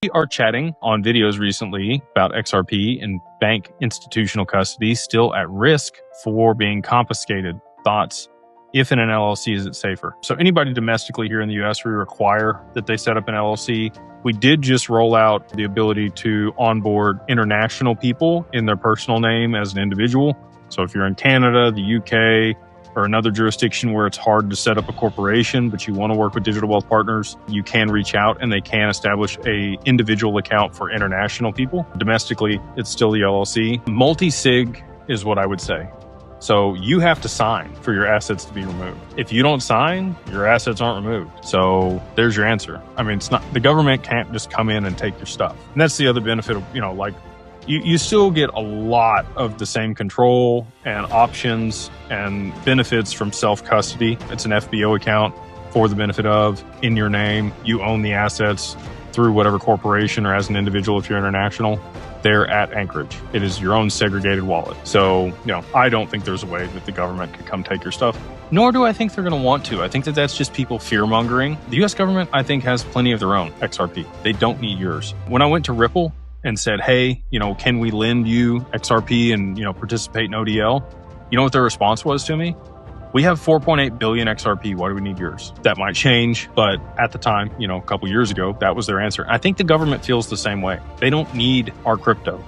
We are chatting on videos recently about XRP and bank institutional custody still at risk for being confiscated. Thoughts? If in an LLC, is it safer? So anybody domestically here in the US, we require that they set up an LLC. We did just roll out the ability to onboard international people in their personal name as an individual. So if you're in Canada, the UK, or another jurisdiction where it's hard to set up a corporation, but you want to work with Digital Wealth Partners, you can reach out and they can establish a individual account for international people. Domestically, it's still the LLC. Multi-sig is what I would say. So you have to sign for your assets to be removed. If you don't sign, your assets aren't removed. So there's your answer. I mean, it's not, the government can't just come in and take your stuff. And that's the other benefit of, like, you still get a lot of the same control and options and benefits from self-custody. It's an FBO account for the benefit of, in your name. You own the assets through whatever corporation or as an individual if you're international. They're at Anchorage. It is your own segregated wallet. So, I don't think there's a way that the government could come take your stuff. Nor do I think they're going to want to. I think that that's just people fear-mongering. The US government, I think, has plenty of their own XRP. They don't need yours. When I went to Ripple and said, hey, can we lend you XRP and, participate in ODL? You know what their response was to me? We have 4.8 billion XRP. Why do we need yours? That might change, but at the time, a couple years ago, that was their answer. I think the government feels the same way. They don't need our crypto.